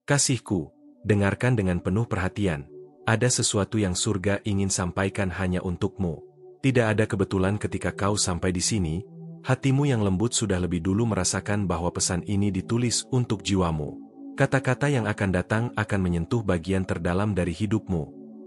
Kasihku, dengarkan dengan penuh perhatian. Ada sesuatu yang surga ingin sampaikan hanya untukmu. Tidak ada kebetulan ketika kau sampai di sini, hatimu yang lembut sudah lebih dulu merasakan bahwa pesan ini ditulis untuk jiwamu. Kata-kata yang akan datang akan menyentuh bagian terdalam dari hidupmu,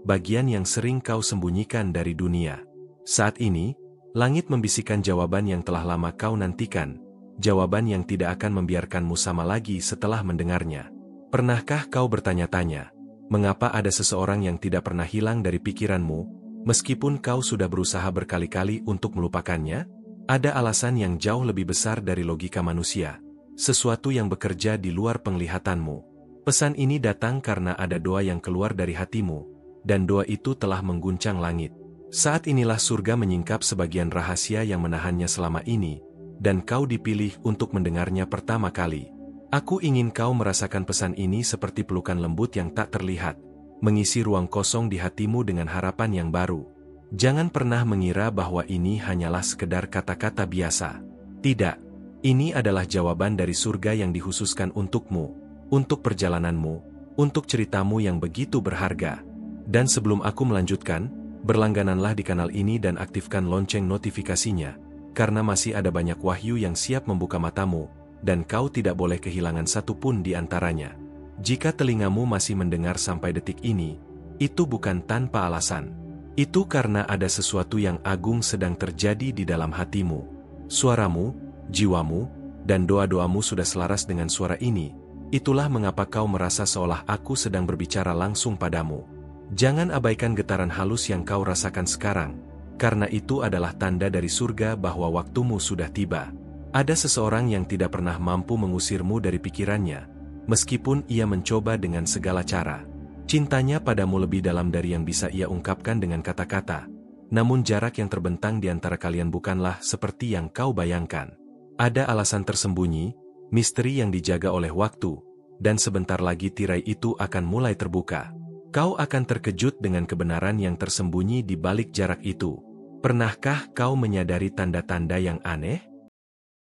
bagian yang sering kau sembunyikan dari dunia. Saat ini, langit membisikkan jawaban yang telah lama kau nantikan, jawaban yang tidak akan membiarkanmu sama lagi setelah mendengarnya. Pernahkah kau bertanya-tanya, mengapa ada seseorang yang tidak pernah hilang dari pikiranmu, meskipun kau sudah berusaha berkali-kali untuk melupakannya? Ada alasan yang jauh lebih besar dari logika manusia, sesuatu yang bekerja di luar penglihatanmu. Pesan ini datang karena ada doa yang keluar dari hatimu, dan doa itu telah mengguncang langit. Saat inilah surga menyingkap sebagian rahasia yang menahannya selama ini, dan kau dipilih untuk mendengarnya pertama kali. Aku ingin kau merasakan pesan ini seperti pelukan lembut yang tak terlihat, mengisi ruang kosong di hatimu dengan harapan yang baru. Jangan pernah mengira bahwa ini hanyalah sekedar kata-kata biasa. Tidak, ini adalah jawaban dari surga yang dikhususkan untukmu, untuk perjalananmu, untuk ceritamu yang begitu berharga. Dan sebelum aku melanjutkan, berlanggananlah di kanal ini dan aktifkan lonceng notifikasinya, karena masih ada banyak wahyu yang siap membuka matamu, dan kau tidak boleh kehilangan satu pun di antaranya. Jika telingamu masih mendengar sampai detik ini, itu bukan tanpa alasan. Itu karena ada sesuatu yang agung sedang terjadi di dalam hatimu. Suaramu, jiwamu, dan doa-doamu sudah selaras dengan suara ini. Itulah mengapa kau merasa seolah aku sedang berbicara langsung padamu. Jangan abaikan getaran halus yang kau rasakan sekarang, karena itu adalah tanda dari surga bahwa waktumu sudah tiba. Ada seseorang yang tidak pernah mampu mengusirmu dari pikirannya, meskipun ia mencoba dengan segala cara. Cintanya padamu lebih dalam dari yang bisa ia ungkapkan dengan kata-kata. Namun jarak yang terbentang di antara kalian bukanlah seperti yang kau bayangkan. Ada alasan tersembunyi, misteri yang dijaga oleh waktu, dan sebentar lagi tirai itu akan mulai terbuka. Kau akan terkejut dengan kebenaran yang tersembunyi di balik jarak itu. Pernahkah kau menyadari tanda-tanda yang aneh?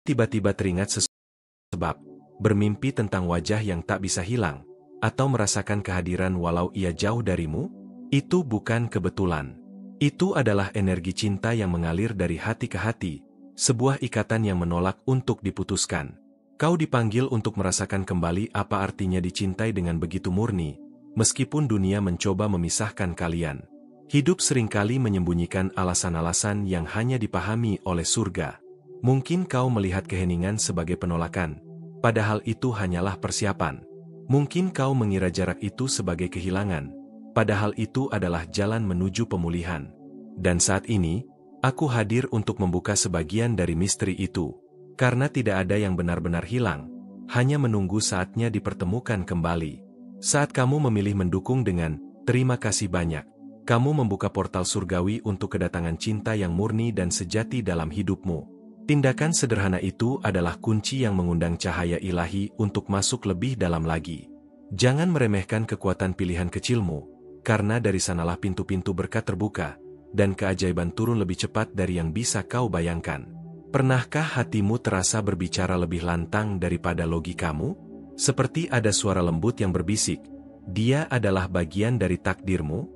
Tiba-tiba teringat sebab, bermimpi tentang wajah yang tak bisa hilang, atau merasakan kehadiran walau ia jauh darimu? Itu bukan kebetulan. Itu adalah energi cinta yang mengalir dari hati ke hati, sebuah ikatan yang menolak untuk diputuskan. Kau dipanggil untuk merasakan kembali apa artinya dicintai dengan begitu murni, meskipun dunia mencoba memisahkan kalian. Hidup seringkali menyembunyikan alasan-alasan yang hanya dipahami oleh surga. Mungkin kau melihat keheningan sebagai penolakan, padahal itu hanyalah persiapan. Mungkin kau mengira jarak itu sebagai kehilangan, padahal itu adalah jalan menuju pemulihan. Dan saat ini, aku hadir untuk membuka sebagian dari misteri itu. Karena tidak ada yang benar-benar hilang, hanya menunggu saatnya dipertemukan kembali. Saat kamu memilih mendukung dengan terima kasih banyak, kamu membuka portal surgawi untuk kedatangan cinta yang murni dan sejati dalam hidupmu. Tindakan sederhana itu adalah kunci yang mengundang cahaya ilahi untuk masuk lebih dalam lagi. Jangan meremehkan kekuatan pilihan kecilmu, karena dari sanalah pintu-pintu berkat terbuka, dan keajaiban turun lebih cepat dari yang bisa kau bayangkan. Pernahkah hatimu terasa berbicara lebih lantang daripada logikamu? Seperti ada suara lembut yang berbisik, dia adalah bagian dari takdirmu?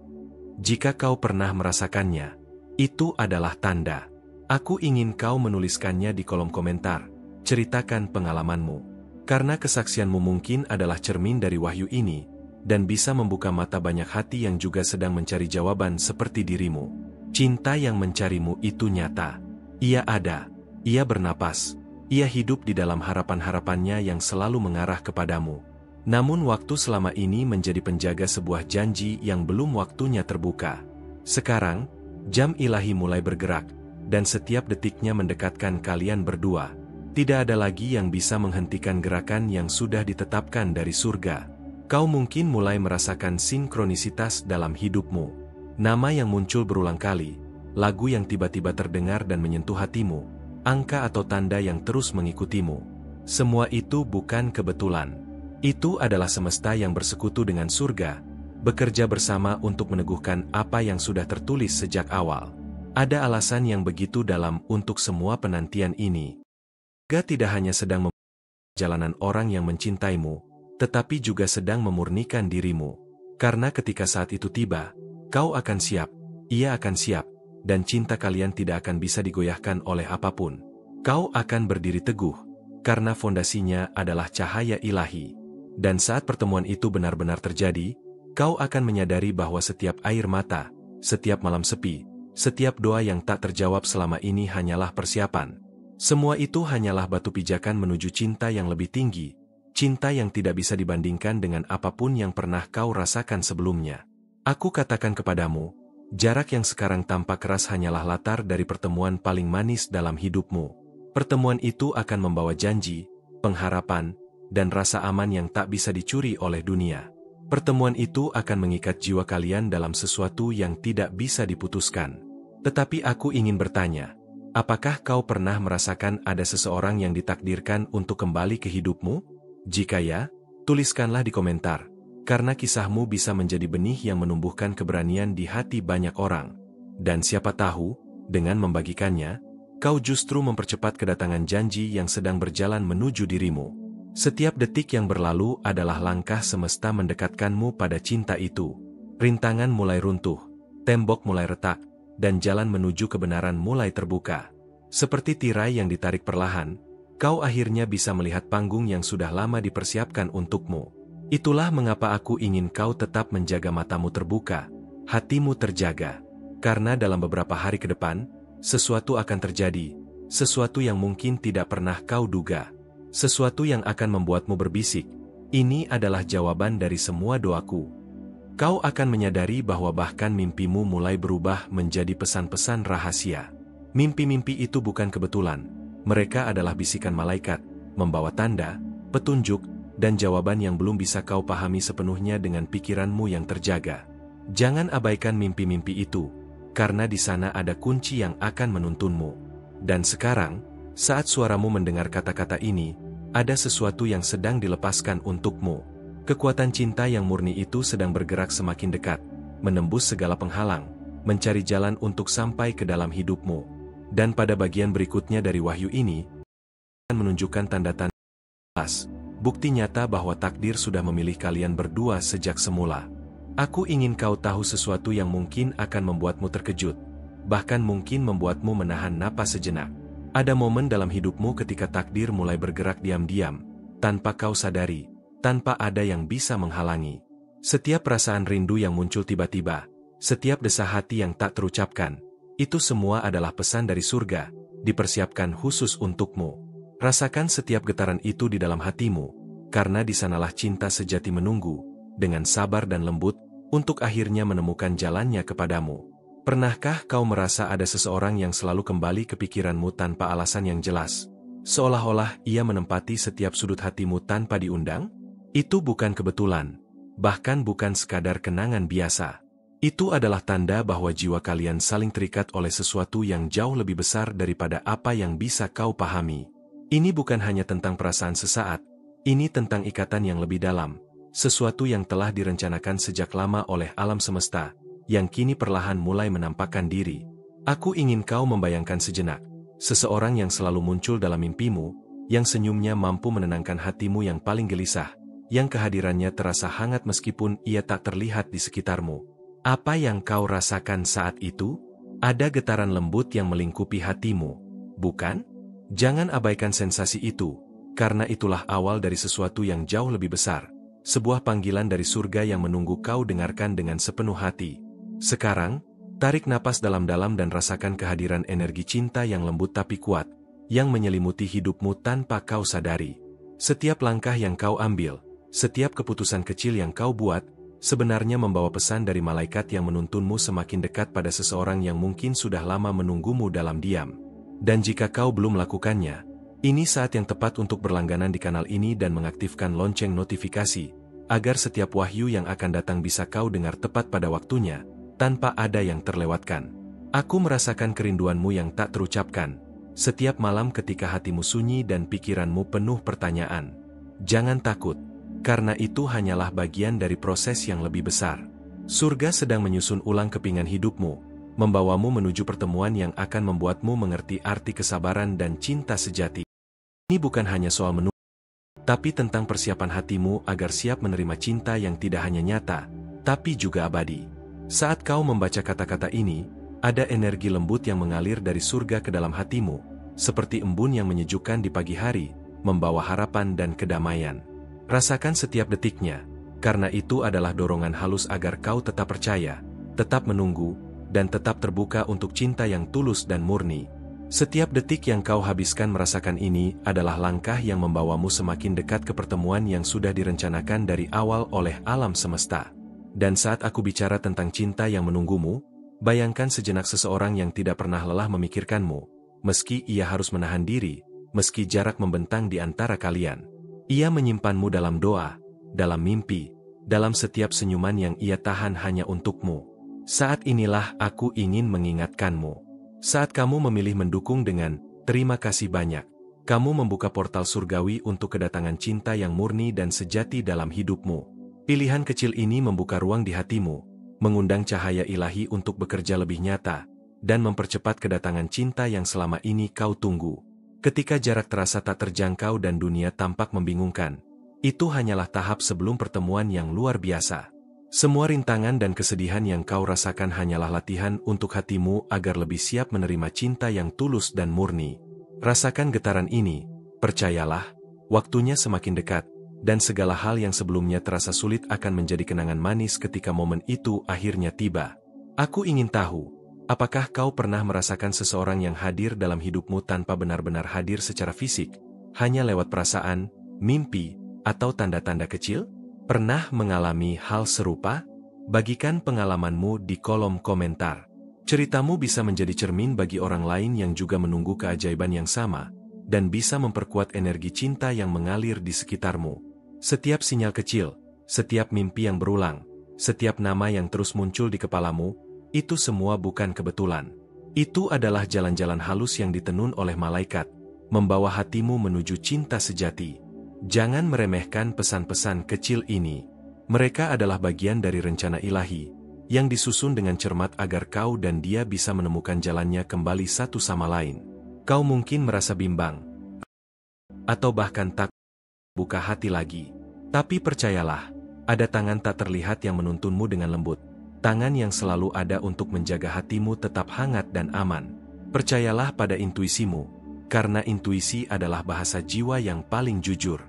Jika kau pernah merasakannya, itu adalah tanda. Aku ingin kau menuliskannya di kolom komentar. Ceritakan pengalamanmu. Karena kesaksianmu mungkin adalah cermin dari wahyu ini, dan bisa membuka mata banyak hati yang juga sedang mencari jawaban seperti dirimu. Cinta yang mencarimu itu nyata. Ia ada. Ia bernapas. Ia hidup di dalam harapan-harapannya yang selalu mengarah kepadamu. Namun waktu selama ini menjadi penjaga sebuah janji yang belum waktunya terbuka. Sekarang, jam ilahi mulai bergerak, dan setiap detiknya mendekatkan kalian berdua. Tidak ada lagi yang bisa menghentikan gerakan yang sudah ditetapkan dari surga. Kau mungkin mulai merasakan sinkronisitas dalam hidupmu. Nama yang muncul berulang kali, lagu yang tiba-tiba terdengar dan menyentuh hatimu, angka atau tanda yang terus mengikutimu. Semua itu bukan kebetulan. Itu adalah semesta yang bersekutu dengan surga, bekerja bersama untuk meneguhkan apa yang sudah tertulis sejak awal. Ada alasan yang begitu dalam untuk semua penantian ini. Surga tidak hanya sedang memperjalanan orang yang mencintaimu, tetapi juga sedang memurnikan dirimu. Karena ketika saat itu tiba, kau akan siap, ia akan siap, dan cinta kalian tidak akan bisa digoyahkan oleh apapun. Kau akan berdiri teguh, karena fondasinya adalah cahaya ilahi. Dan saat pertemuan itu benar-benar terjadi, kau akan menyadari bahwa setiap air mata, setiap malam sepi, setiap doa yang tak terjawab selama ini hanyalah persiapan. Semua itu hanyalah batu pijakan menuju cinta yang lebih tinggi, cinta yang tidak bisa dibandingkan dengan apapun yang pernah kau rasakan sebelumnya. Aku katakan kepadamu, jarak yang sekarang tampak keras hanyalah latar dari pertemuan paling manis dalam hidupmu. Pertemuan itu akan membawa janji, pengharapan, dan rasa aman yang tak bisa dicuri oleh dunia. Pertemuan itu akan mengikat jiwa kalian dalam sesuatu yang tidak bisa diputuskan. Tetapi aku ingin bertanya, apakah kau pernah merasakan ada seseorang yang ditakdirkan untuk kembali ke hidupmu? Jika ya, tuliskanlah di komentar, karena kisahmu bisa menjadi benih yang menumbuhkan keberanian di hati banyak orang. Dan siapa tahu, dengan membagikannya, kau justru mempercepat kedatangan janji yang sedang berjalan menuju dirimu. Setiap detik yang berlalu adalah langkah semesta mendekatkanmu pada cinta itu. Rintangan mulai runtuh, tembok mulai retak, dan jalan menuju kebenaran mulai terbuka. Seperti tirai yang ditarik perlahan, kau akhirnya bisa melihat panggung yang sudah lama dipersiapkan untukmu. Itulah mengapa aku ingin kau tetap menjaga matamu terbuka, hatimu terjaga. Karena dalam beberapa hari ke depan, sesuatu akan terjadi, sesuatu yang mungkin tidak pernah kau duga. Sesuatu yang akan membuatmu berbisik, ini adalah jawaban dari semua doaku. Kau akan menyadari bahwa bahkan mimpimu mulai berubah menjadi pesan-pesan rahasia. Mimpi-mimpi itu bukan kebetulan, mereka adalah bisikan malaikat, membawa tanda, petunjuk, dan jawaban yang belum bisa kau pahami sepenuhnya dengan pikiranmu yang terjaga. Jangan abaikan mimpi-mimpi itu, karena di sana ada kunci yang akan menuntunmu. Dan sekarang, saat suaramu mendengar kata-kata ini, ada sesuatu yang sedang dilepaskan untukmu. Kekuatan cinta yang murni itu sedang bergerak semakin dekat, menembus segala penghalang, mencari jalan untuk sampai ke dalam hidupmu. Dan pada bagian berikutnya dari wahyu ini, akan menunjukkan tanda-tanda jelas, bukti nyata bahwa takdir sudah memilih kalian berdua sejak semula. Aku ingin kau tahu sesuatu yang mungkin akan membuatmu terkejut, bahkan mungkin membuatmu menahan napas sejenak. Ada momen dalam hidupmu ketika takdir mulai bergerak diam-diam, tanpa kau sadari, tanpa ada yang bisa menghalangi. Setiap perasaan rindu yang muncul tiba-tiba, setiap desah hati yang tak terucapkan, itu semua adalah pesan dari surga, dipersiapkan khusus untukmu. Rasakan setiap getaran itu di dalam hatimu, karena di sanalah cinta sejati menunggu, dengan sabar dan lembut, untuk akhirnya menemukan jalannya kepadamu. Pernahkah kau merasa ada seseorang yang selalu kembali ke pikiranmu tanpa alasan yang jelas? Seolah-olah ia menempati setiap sudut hatimu tanpa diundang? Itu bukan kebetulan, bahkan bukan sekadar kenangan biasa. Itu adalah tanda bahwa jiwa kalian saling terikat oleh sesuatu yang jauh lebih besar daripada apa yang bisa kau pahami. Ini bukan hanya tentang perasaan sesaat, ini tentang ikatan yang lebih dalam. Sesuatu yang telah direncanakan sejak lama oleh alam semesta, yang kini perlahan mulai menampakkan diri. Aku ingin kau membayangkan sejenak, seseorang yang selalu muncul dalam mimpimu, yang senyumnya mampu menenangkan hatimu yang paling gelisah, yang kehadirannya terasa hangat meskipun ia tak terlihat di sekitarmu. Apa yang kau rasakan saat itu? Ada getaran lembut yang melingkupi hatimu, bukan? Jangan abaikan sensasi itu, karena itulah awal dari sesuatu yang jauh lebih besar. Sebuah panggilan dari surga yang menunggu kau dengarkan dengan sepenuh hati. Sekarang, tarik napas dalam-dalam dan rasakan kehadiran energi cinta yang lembut tapi kuat, yang menyelimuti hidupmu tanpa kau sadari. Setiap langkah yang kau ambil, setiap keputusan kecil yang kau buat, sebenarnya membawa pesan dari malaikat yang menuntunmu semakin dekat pada seseorang yang mungkin sudah lama menunggumu dalam diam. Dan jika kau belum melakukannya, ini saat yang tepat untuk berlangganan di kanal ini dan mengaktifkan lonceng notifikasi, agar setiap wahyu yang akan datang bisa kau dengar tepat pada waktunya, tanpa ada yang terlewatkan. Aku merasakan kerinduanmu yang tak terucapkan, setiap malam ketika hatimu sunyi dan pikiranmu penuh pertanyaan. Jangan takut, karena itu hanyalah bagian dari proses yang lebih besar. Surga sedang menyusun ulang kepingan hidupmu, membawamu menuju pertemuan yang akan membuatmu mengerti arti kesabaran dan cinta sejati. Ini bukan hanya soal menunggu, tapi tentang persiapan hatimu agar siap menerima cinta yang tidak hanya nyata, tapi juga abadi. Saat kau membaca kata-kata ini, ada energi lembut yang mengalir dari surga ke dalam hatimu, seperti embun yang menyejukkan di pagi hari, membawa harapan dan kedamaian. Rasakan setiap detiknya, karena itu adalah dorongan halus agar kau tetap percaya, tetap menunggu, dan tetap terbuka untuk cinta yang tulus dan murni. Setiap detik yang kau habiskan merasakan ini adalah langkah yang membawamu semakin dekat ke pertemuan yang sudah direncanakan dari awal oleh alam semesta. Dan saat aku bicara tentang cinta yang menunggumu, bayangkan sejenak seseorang yang tidak pernah lelah memikirkanmu, meski ia harus menahan diri, meski jarak membentang di antara kalian. Ia menyimpanmu dalam doa, dalam mimpi, dalam setiap senyuman yang ia tahan hanya untukmu. Saat inilah aku ingin mengingatkanmu. Saat kamu memilih mendukung dengan terima kasih banyak, kamu membuka portal surgawi untuk kedatangan cinta yang murni dan sejati dalam hidupmu. Pilihan kecil ini membuka ruang di hatimu, mengundang cahaya ilahi untuk bekerja lebih nyata, dan mempercepat kedatangan cinta yang selama ini kau tunggu. Ketika jarak terasa tak terjangkau dan dunia tampak membingungkan, itu hanyalah tahap sebelum pertemuan yang luar biasa. Semua rintangan dan kesedihan yang kau rasakan hanyalah latihan untuk hatimu agar lebih siap menerima cinta yang tulus dan murni. Rasakan getaran ini, percayalah, waktunya semakin dekat, dan segala hal yang sebelumnya terasa sulit akan menjadi kenangan manis ketika momen itu akhirnya tiba. Aku ingin tahu, apakah kau pernah merasakan seseorang yang hadir dalam hidupmu tanpa benar-benar hadir secara fisik, hanya lewat perasaan, mimpi, atau tanda-tanda kecil? Pernah mengalami hal serupa? Bagikan pengalamanmu di kolom komentar. Ceritamu bisa menjadi cermin bagi orang lain yang juga menunggu keajaiban yang sama, dan bisa memperkuat energi cinta yang mengalir di sekitarmu. Setiap sinyal kecil, setiap mimpi yang berulang, setiap nama yang terus muncul di kepalamu, itu semua bukan kebetulan. Itu adalah jalan-jalan halus yang ditenun oleh malaikat, membawa hatimu menuju cinta sejati. Jangan meremehkan pesan-pesan kecil ini. Mereka adalah bagian dari rencana ilahi, yang disusun dengan cermat agar kau dan dia bisa menemukan jalannya kembali satu sama lain. Kau mungkin merasa bimbang, atau bahkan tak buka hati lagi. Tapi percayalah, ada tangan tak terlihat yang menuntunmu dengan lembut. Tangan yang selalu ada untuk menjaga hatimu tetap hangat dan aman. Percayalah pada intuisimu, karena intuisi adalah bahasa jiwa yang paling jujur.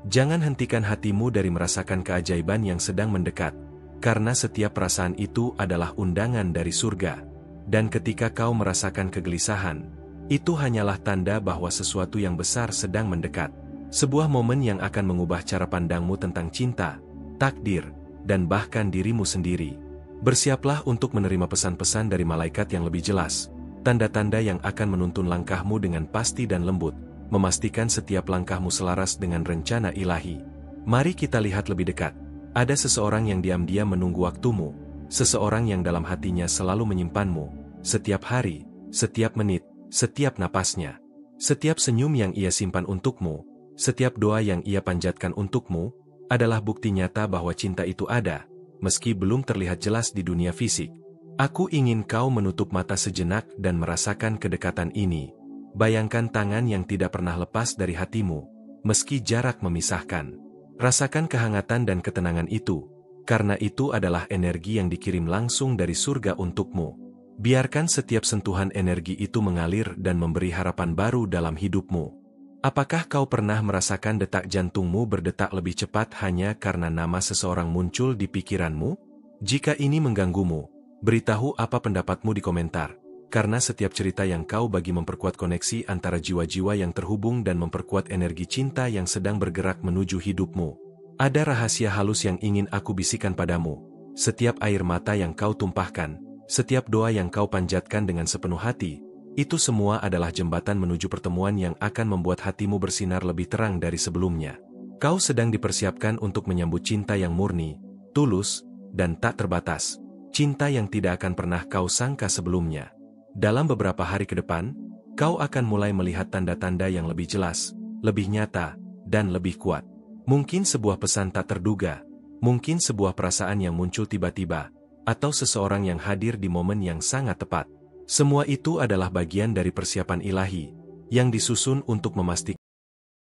Jangan hentikan hatimu dari merasakan keajaiban yang sedang mendekat, karena setiap perasaan itu adalah undangan dari surga. Dan ketika kau merasakan kegelisahan, itu hanyalah tanda bahwa sesuatu yang besar sedang mendekat. Sebuah momen yang akan mengubah cara pandangmu tentang cinta, takdir, dan bahkan dirimu sendiri. Bersiaplah untuk menerima pesan-pesan dari malaikat yang lebih jelas, tanda-tanda yang akan menuntun langkahmu dengan pasti dan lembut, memastikan setiap langkahmu selaras dengan rencana ilahi. Mari kita lihat lebih dekat. Ada seseorang yang diam-diam menunggu waktumu, seseorang yang dalam hatinya selalu menyimpanmu, setiap hari, setiap menit, setiap napasnya. Setiap senyum yang ia simpan untukmu, setiap doa yang ia panjatkan untukmu, adalah bukti nyata bahwa cinta itu ada, meski belum terlihat jelas di dunia fisik. Aku ingin kau menutup mata sejenak dan merasakan kedekatan ini. Bayangkan tangan yang tidak pernah lepas dari hatimu, meski jarak memisahkan. Rasakan kehangatan dan ketenangan itu, karena itu adalah energi yang dikirim langsung dari surga untukmu. Biarkan setiap sentuhan energi itu mengalir dan memberi harapan baru dalam hidupmu. Apakah kau pernah merasakan detak jantungmu berdetak lebih cepat hanya karena nama seseorang muncul di pikiranmu? Jika ini mengganggumu, beritahu apa pendapatmu di komentar, karena setiap cerita yang kau bagi memperkuat koneksi antara jiwa-jiwa yang terhubung dan memperkuat energi cinta yang sedang bergerak menuju hidupmu. Ada rahasia halus yang ingin aku bisikan padamu. Setiap air mata yang kau tumpahkan, setiap doa yang kau panjatkan dengan sepenuh hati, itu semua adalah jembatan menuju pertemuan yang akan membuat hatimu bersinar lebih terang dari sebelumnya. Kau sedang dipersiapkan untuk menyambut cinta yang murni, tulus, dan tak terbatas. Cinta yang tidak akan pernah kau sangka sebelumnya. Dalam beberapa hari ke depan, kau akan mulai melihat tanda-tanda yang lebih jelas, lebih nyata, dan lebih kuat. Mungkin sebuah pesan tak terduga, mungkin sebuah perasaan yang muncul tiba-tiba, atau seseorang yang hadir di momen yang sangat tepat. Semua itu adalah bagian dari persiapan ilahi, yang disusun untuk memastikan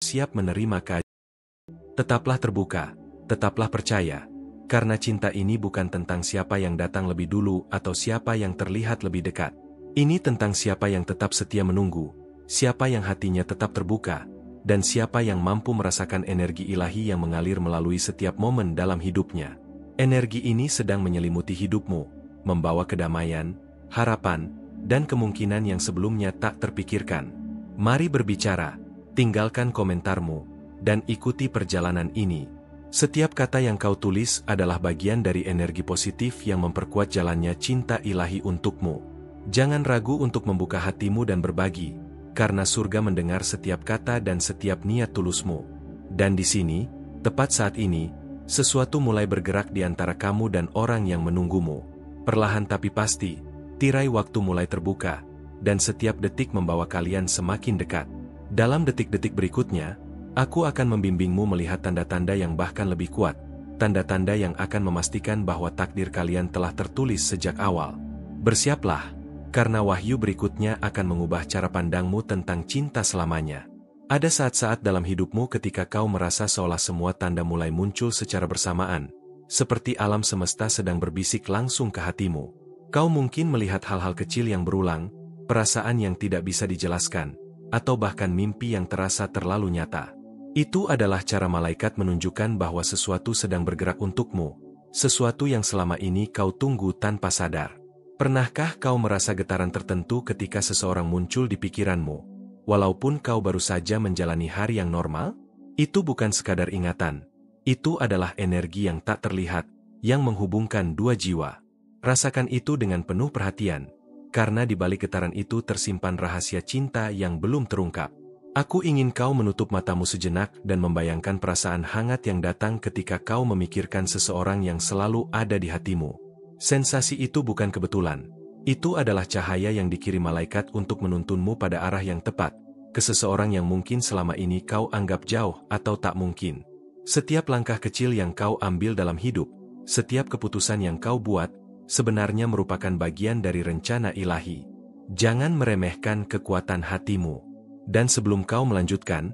siap menerima keajaiban. Tetaplah terbuka, tetaplah percaya, karena cinta ini bukan tentang siapa yang datang lebih dulu atau siapa yang terlihat lebih dekat. Ini tentang siapa yang tetap setia menunggu, siapa yang hatinya tetap terbuka, dan siapa yang mampu merasakan energi ilahi yang mengalir melalui setiap momen dalam hidupnya. Energi ini sedang menyelimuti hidupmu, membawa kedamaian, harapan, dan kemungkinan yang sebelumnya tak terpikirkan. Mari berbicara, tinggalkan komentarmu, dan ikuti perjalanan ini. Setiap kata yang kau tulis adalah bagian dari energi positif yang memperkuat jalannya cinta ilahi untukmu. Jangan ragu untuk membuka hatimu dan berbagi, karena surga mendengar setiap kata dan setiap niat tulusmu. Dan di sini, tepat saat ini, sesuatu mulai bergerak di antara kamu dan orang yang menunggumu. Perlahan tapi pasti, tirai waktu mulai terbuka, dan setiap detik membawa kalian semakin dekat. Dalam detik-detik berikutnya, aku akan membimbingmu melihat tanda-tanda yang bahkan lebih kuat, tanda-tanda yang akan memastikan bahwa takdir kalian telah tertulis sejak awal. Bersiaplah, karena wahyu berikutnya akan mengubah cara pandangmu tentang cinta selamanya. Ada saat-saat dalam hidupmu ketika kau merasa seolah semua tanda mulai muncul secara bersamaan, seperti alam semesta sedang berbisik langsung ke hatimu. Kau mungkin melihat hal-hal kecil yang berulang, perasaan yang tidak bisa dijelaskan, atau bahkan mimpi yang terasa terlalu nyata. Itu adalah cara malaikat menunjukkan bahwa sesuatu sedang bergerak untukmu, sesuatu yang selama ini kau tunggu tanpa sadar. Pernahkah kau merasa getaran tertentu ketika seseorang muncul di pikiranmu, walaupun kau baru saja menjalani hari yang normal? Itu bukan sekadar ingatan, itu adalah energi yang tak terlihat, yang menghubungkan dua jiwa. Rasakan itu dengan penuh perhatian, karena di balik getaran itu tersimpan rahasia cinta yang belum terungkap. Aku ingin kau menutup matamu sejenak dan membayangkan perasaan hangat yang datang ketika kau memikirkan seseorang yang selalu ada di hatimu. Sensasi itu bukan kebetulan. Itu adalah cahaya yang dikirim malaikat untuk menuntunmu pada arah yang tepat, ke seseorang yang mungkin selama ini kau anggap jauh atau tak mungkin. Setiap langkah kecil yang kau ambil dalam hidup, setiap keputusan yang kau buat, sebenarnya merupakan bagian dari rencana ilahi. Jangan meremehkan kekuatan hatimu. Dan sebelum kau melanjutkan,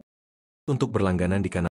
untuk berlangganan di kanal,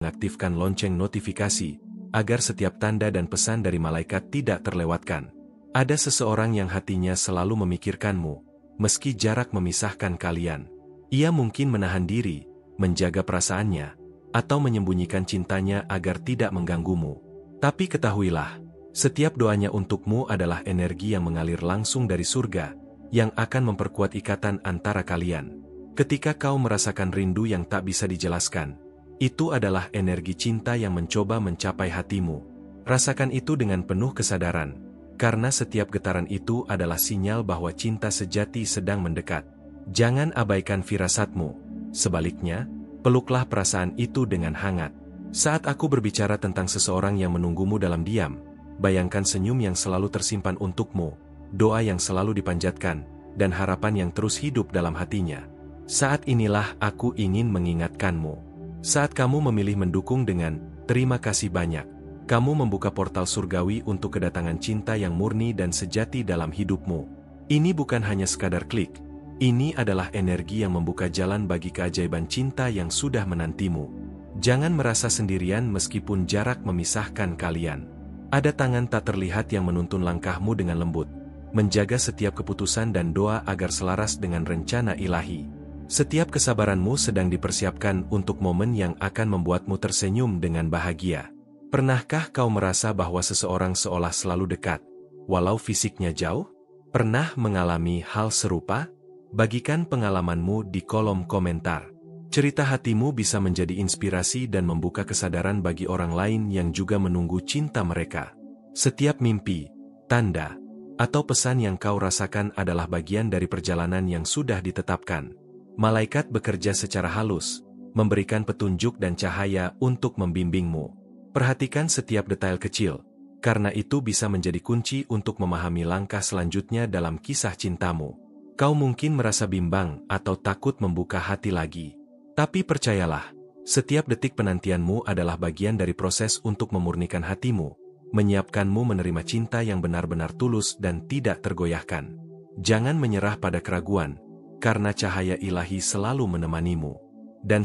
aktifkan lonceng notifikasi, agar setiap tanda dan pesan dari malaikat tidak terlewatkan. Ada seseorang yang hatinya selalu memikirkanmu, meski jarak memisahkan kalian. Ia mungkin menahan diri, menjaga perasaannya, atau menyembunyikan cintanya agar tidak mengganggumu. Tapi ketahuilah, setiap doanya untukmu adalah energi yang mengalir langsung dari surga, yang akan memperkuat ikatan antara kalian. Ketika kau merasakan rindu yang tak bisa dijelaskan, itu adalah energi cinta yang mencoba mencapai hatimu. Rasakan itu dengan penuh kesadaran, karena setiap getaran itu adalah sinyal bahwa cinta sejati sedang mendekat. Jangan abaikan firasatmu. Sebaliknya, peluklah perasaan itu dengan hangat. Saat aku berbicara tentang seseorang yang menunggumu dalam diam, bayangkan senyum yang selalu tersimpan untukmu, doa yang selalu dipanjatkan, dan harapan yang terus hidup dalam hatinya. Saat inilah aku ingin mengingatkanmu. Saat kamu memilih mendukung dengan terima kasih banyak, kamu membuka portal surgawi untuk kedatangan cinta yang murni dan sejati dalam hidupmu. Ini bukan hanya sekadar klik, ini adalah energi yang membuka jalan bagi keajaiban cinta yang sudah menantimu. Jangan merasa sendirian meskipun jarak memisahkan kalian. Ada tangan tak terlihat yang menuntun langkahmu dengan lembut, menjaga setiap keputusan dan doa agar selaras dengan rencana ilahi. Setiap kesabaranmu sedang dipersiapkan untuk momen yang akan membuatmu tersenyum dengan bahagia. Pernahkah kau merasa bahwa seseorang seolah selalu dekat, walau fisiknya jauh? Pernah mengalami hal serupa? Bagikan pengalamanmu di kolom komentar. Cerita hatimu bisa menjadi inspirasi dan membuka kesadaran bagi orang lain yang juga menunggu cinta mereka. Setiap mimpi, tanda, atau pesan yang kau rasakan adalah bagian dari perjalanan yang sudah ditetapkan. Malaikat bekerja secara halus, memberikan petunjuk dan cahaya untuk membimbingmu. Perhatikan setiap detail kecil, karena itu bisa menjadi kunci untuk memahami langkah selanjutnya dalam kisah cintamu. Kau mungkin merasa bimbang atau takut membuka hati lagi. Tapi percayalah, setiap detik penantianmu adalah bagian dari proses untuk memurnikan hatimu, menyiapkanmu menerima cinta yang benar-benar tulus dan tidak tergoyahkan. Jangan menyerah pada keraguan, karena cahaya ilahi selalu menemanimu. Dan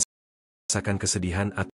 rasakan kesedihan atau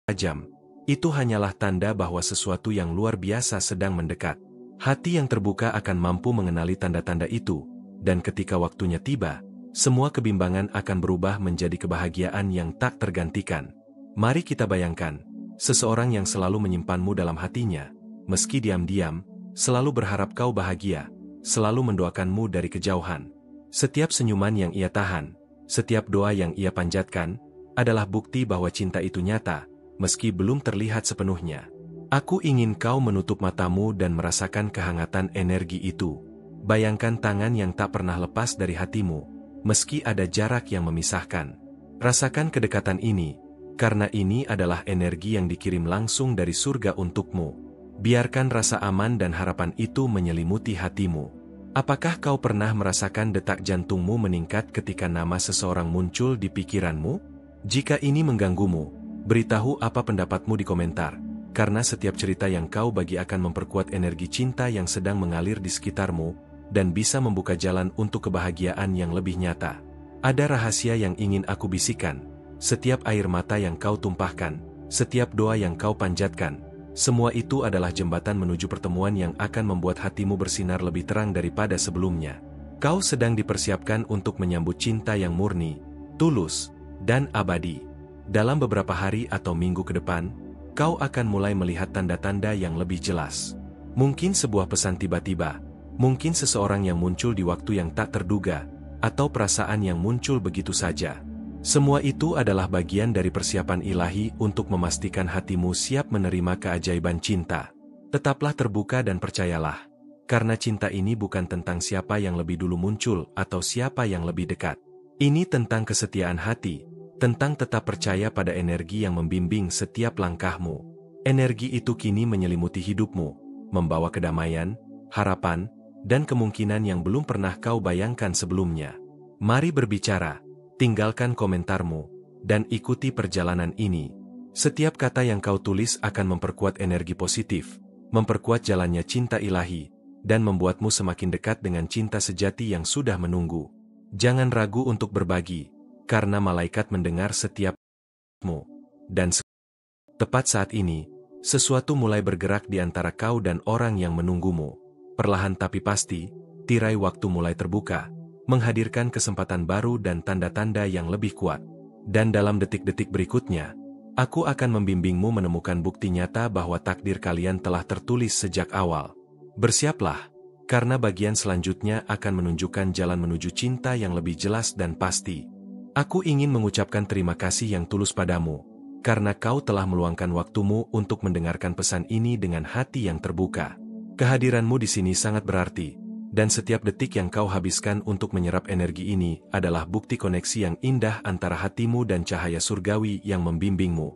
tajam, itu hanyalah tanda bahwa sesuatu yang luar biasa sedang mendekat. Hati yang terbuka akan mampu mengenali tanda-tanda itu, dan ketika waktunya tiba, semua kebimbangan akan berubah menjadi kebahagiaan yang tak tergantikan. Mari kita bayangkan, seseorang yang selalu menyimpanmu dalam hatinya, meski diam-diam, selalu berharap kau bahagia, selalu mendoakanmu dari kejauhan. Setiap senyuman yang ia tahan, setiap doa yang ia panjatkan, adalah bukti bahwa cinta itu nyata, meski belum terlihat sepenuhnya. Aku ingin kau menutup matamu dan merasakan kehangatan energi itu. Bayangkan tangan yang tak pernah lepas dari hatimu, meski ada jarak yang memisahkan. Rasakan kedekatan ini, karena ini adalah energi yang dikirim langsung dari surga untukmu. Biarkan rasa aman dan harapan itu menyelimuti hatimu. Apakah kau pernah merasakan detak jantungmu meningkat ketika nama seseorang muncul di pikiranmu? Jika ini mengganggumu, beritahu apa pendapatmu di komentar, karena setiap cerita yang kau bagi akan memperkuat energi cinta yang sedang mengalir di sekitarmu, dan bisa membuka jalan untuk kebahagiaan yang lebih nyata. Ada rahasia yang ingin aku bisikan, setiap air mata yang kau tumpahkan, setiap doa yang kau panjatkan, semua itu adalah jembatan menuju pertemuan yang akan membuat hatimu bersinar lebih terang daripada sebelumnya. Kau sedang dipersiapkan untuk menyambut cinta yang murni, tulus, dan abadi. Dalam beberapa hari atau minggu ke depan, kau akan mulai melihat tanda-tanda yang lebih jelas. Mungkin sebuah pesan tiba-tiba, mungkin seseorang yang muncul di waktu yang tak terduga, atau perasaan yang muncul begitu saja. Semua itu adalah bagian dari persiapan ilahi untuk memastikan hatimu siap menerima keajaiban cinta. Tetaplah terbuka dan percayalah, karena cinta ini bukan tentang siapa yang lebih dulu muncul atau siapa yang lebih dekat. Ini tentang kesetiaan hati, tentang tetap percaya pada energi yang membimbing setiap langkahmu. Energi itu kini menyelimuti hidupmu, membawa kedamaian, harapan, dan kemungkinan yang belum pernah kau bayangkan sebelumnya. Mari berbicara. Tinggalkan komentarmu, dan ikuti perjalanan ini. Setiap kata yang kau tulis akan memperkuat energi positif, memperkuat jalannya cinta ilahi, dan membuatmu semakin dekat dengan cinta sejati yang sudah menunggu. Jangan ragu untuk berbagi, karena malaikat mendengar setiapmu. Dan tepat saat ini, sesuatu mulai bergerak di antara kau dan orang yang menunggumu. Perlahan tapi pasti, tirai waktu mulai terbuka, menghadirkan kesempatan baru dan tanda-tanda yang lebih kuat. Dan dalam detik-detik berikutnya, aku akan membimbingmu menemukan bukti nyata bahwa takdir kalian telah tertulis sejak awal. Bersiaplah, karena bagian selanjutnya akan menunjukkan jalan menuju cinta yang lebih jelas dan pasti. Aku ingin mengucapkan terima kasih yang tulus padamu, karena kau telah meluangkan waktumu untuk mendengarkan pesan ini dengan hati yang terbuka. Kehadiranmu di sini sangat berarti. Dan setiap detik yang kau habiskan untuk menyerap energi ini adalah bukti koneksi yang indah antara hatimu dan cahaya surgawi yang membimbingmu.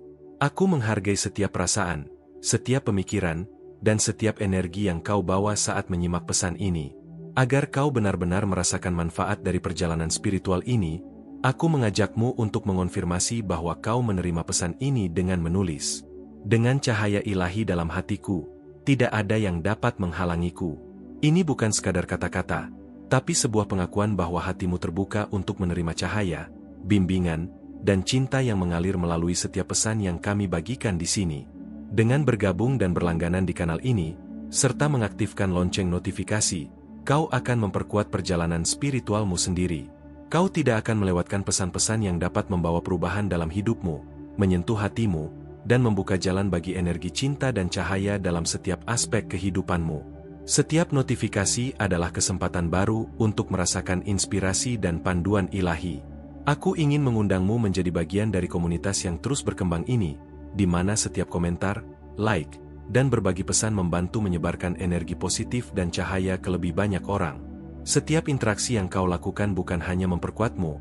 Aku menghargai setiap perasaan, setiap pemikiran, dan setiap energi yang kau bawa saat menyimak pesan ini. Agar kau benar-benar merasakan manfaat dari perjalanan spiritual ini, aku mengajakmu untuk mengonfirmasi bahwa kau menerima pesan ini dengan menulis. Dengan cahaya ilahi dalam hatiku, tidak ada yang dapat menghalangiku. Ini bukan sekadar kata-kata, tapi sebuah pengakuan bahwa hatimu terbuka untuk menerima cahaya, bimbingan, dan cinta yang mengalir melalui setiap pesan yang kami bagikan di sini. Dengan bergabung dan berlangganan di kanal ini, serta mengaktifkan lonceng notifikasi, kau akan memperkuat perjalanan spiritualmu sendiri. Kau tidak akan melewatkan pesan-pesan yang dapat membawa perubahan dalam hidupmu, menyentuh hatimu, dan membuka jalan bagi energi cinta dan cahaya dalam setiap aspek kehidupanmu. Setiap notifikasi adalah kesempatan baru untuk merasakan inspirasi dan panduan ilahi. Aku ingin mengundangmu menjadi bagian dari komunitas yang terus berkembang ini, di mana setiap komentar, like, dan berbagi pesan membantu menyebarkan energi positif dan cahaya ke lebih banyak orang. Setiap interaksi yang kau lakukan bukan hanya memperkuatmu,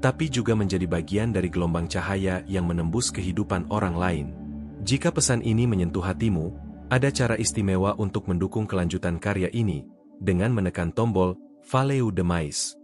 tapi juga menjadi bagian dari gelombang cahaya yang menembus kehidupan orang lain. Jika pesan ini menyentuh hatimu, ada cara istimewa untuk mendukung kelanjutan karya ini, dengan menekan tombol Follow the Mais.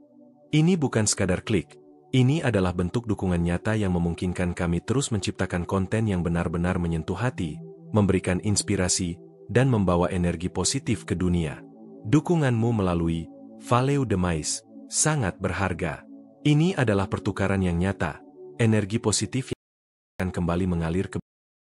Ini bukan sekadar klik, ini adalah bentuk dukungan nyata yang memungkinkan kami terus menciptakan konten yang benar-benar menyentuh hati, memberikan inspirasi, dan membawa energi positif ke dunia. Dukunganmu melalui Follow the Mais sangat berharga. Ini adalah pertukaran yang nyata, energi positif yang akan kembali mengalir ke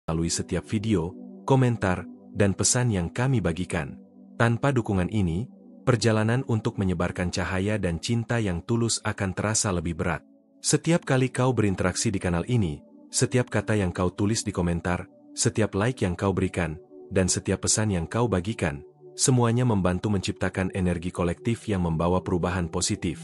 melalui setiap video, komentar, dan pesan yang kami bagikan. Tanpa dukungan ini, perjalanan untuk menyebarkan cahaya dan cinta yang tulus akan terasa lebih berat. Setiap kali kau berinteraksi di kanal ini, setiap kata yang kau tulis di komentar, setiap like yang kau berikan, dan setiap pesan yang kau bagikan, semuanya membantu menciptakan energi kolektif yang membawa perubahan positif.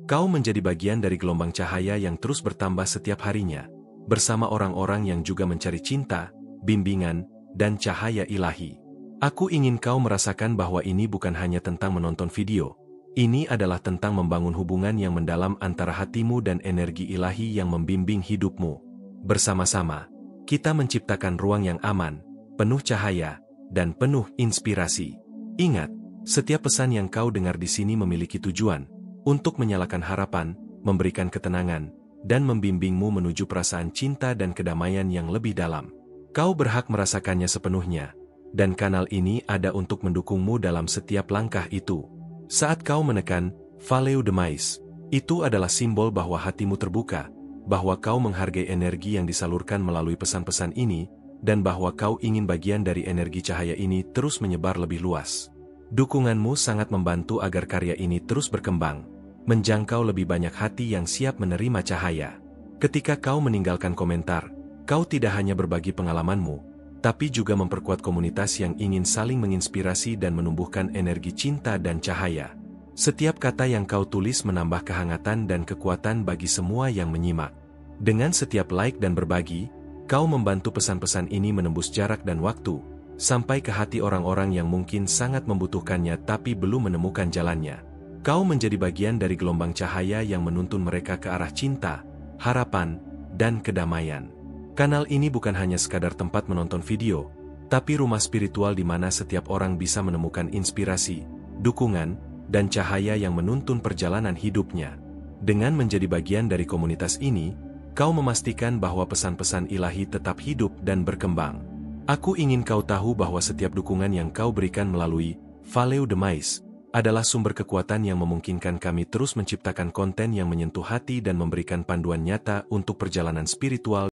Kau menjadi bagian dari gelombang cahaya yang terus bertambah setiap harinya, bersama orang-orang yang juga mencari cinta, bimbingan, dan cahaya ilahi. Aku ingin kau merasakan bahwa ini bukan hanya tentang menonton video. Ini adalah tentang membangun hubungan yang mendalam antara hatimu dan energi ilahi yang membimbing hidupmu. Bersama-sama, kita menciptakan ruang yang aman, penuh cahaya, dan penuh inspirasi. Ingat, setiap pesan yang kau dengar di sini memiliki tujuan untuk menyalakan harapan, memberikan ketenangan, dan membimbingmu menuju perasaan cinta dan kedamaian yang lebih dalam. Kau berhak merasakannya sepenuhnya, dan kanal ini ada untuk mendukungmu dalam setiap langkah itu. Saat kau menekan Follow the Mais, itu adalah simbol bahwa hatimu terbuka, bahwa kau menghargai energi yang disalurkan melalui pesan-pesan ini, dan bahwa kau ingin bagian dari energi cahaya ini terus menyebar lebih luas. Dukunganmu sangat membantu agar karya ini terus berkembang, menjangkau lebih banyak hati yang siap menerima cahaya. Ketika kau meninggalkan komentar, kau tidak hanya berbagi pengalamanmu, tapi juga memperkuat komunitas yang ingin saling menginspirasi dan menumbuhkan energi cinta dan cahaya. Setiap kata yang kau tulis menambah kehangatan dan kekuatan bagi semua yang menyimak. Dengan setiap like dan berbagi, kau membantu pesan-pesan ini menembus jarak dan waktu, sampai ke hati orang-orang yang mungkin sangat membutuhkannya tapi belum menemukan jalannya. Kau menjadi bagian dari gelombang cahaya yang menuntun mereka ke arah cinta, harapan, dan kedamaian. Kanal ini bukan hanya sekadar tempat menonton video, tapi rumah spiritual di mana setiap orang bisa menemukan inspirasi, dukungan, dan cahaya yang menuntun perjalanan hidupnya. Dengan menjadi bagian dari komunitas ini, kau memastikan bahwa pesan-pesan ilahi tetap hidup dan berkembang. Aku ingin kau tahu bahwa setiap dukungan yang kau berikan melalui Follow the Mais adalah sumber kekuatan yang memungkinkan kami terus menciptakan konten yang menyentuh hati dan memberikan panduan nyata untuk perjalanan spiritual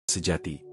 sejati.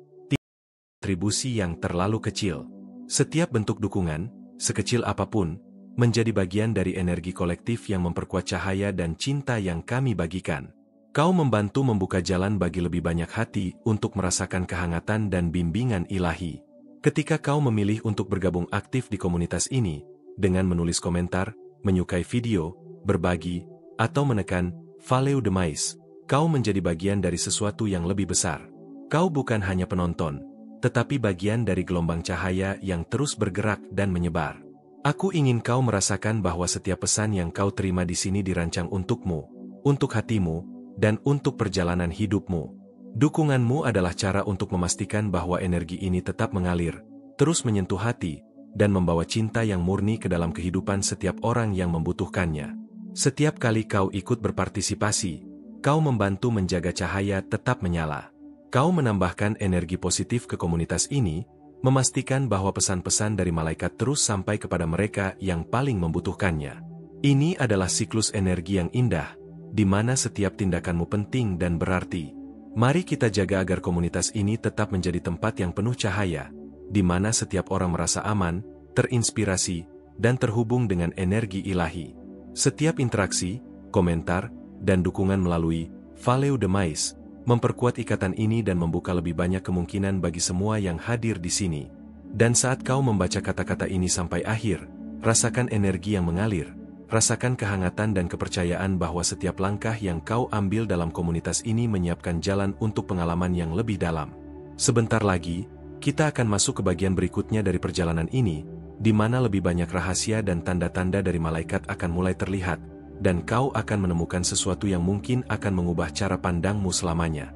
Kontribusi yang terlalu kecil. Setiap bentuk dukungan, sekecil apapun, menjadi bagian dari energi kolektif yang memperkuat cahaya dan cinta yang kami bagikan. Kau membantu membuka jalan bagi lebih banyak hati untuk merasakan kehangatan dan bimbingan ilahi. Ketika kau memilih untuk bergabung aktif di komunitas ini, dengan menulis komentar, menyukai video, berbagi, atau menekan Follow the Mais, kau menjadi bagian dari sesuatu yang lebih besar. Kau bukan hanya penonton, tetapi bagian dari gelombang cahaya yang terus bergerak dan menyebar. Aku ingin kau merasakan bahwa setiap pesan yang kau terima di sini dirancang untukmu, untuk hatimu, dan untuk perjalanan hidupmu. Dukunganmu adalah cara untuk memastikan bahwa energi ini tetap mengalir, terus menyentuh hati, dan membawa cinta yang murni ke dalam kehidupan setiap orang yang membutuhkannya. Setiap kali kau ikut berpartisipasi, kau membantu menjaga cahaya tetap menyala. Kau menambahkan energi positif ke komunitas ini, memastikan bahwa pesan-pesan dari malaikat terus sampai kepada mereka yang paling membutuhkannya. Ini adalah siklus energi yang indah, di mana setiap tindakanmu penting dan berarti. Mari kita jaga agar komunitas ini tetap menjadi tempat yang penuh cahaya, di mana setiap orang merasa aman, terinspirasi, dan terhubung dengan energi ilahi. Setiap interaksi, komentar, dan dukungan melalui Follow the Mais memperkuat ikatan ini dan membuka lebih banyak kemungkinan bagi semua yang hadir di sini. Dan saat kau membaca kata-kata ini sampai akhir, rasakan energi yang mengalir. Rasakan kehangatan dan kepercayaan bahwa setiap langkah yang kau ambil dalam komunitas ini menyiapkan jalan untuk pengalaman yang lebih dalam. Sebentar lagi, kita akan masuk ke bagian berikutnya dari perjalanan ini, di mana lebih banyak rahasia dan tanda-tanda dari malaikat akan mulai terlihat, dan kau akan menemukan sesuatu yang mungkin akan mengubah cara pandangmu selamanya.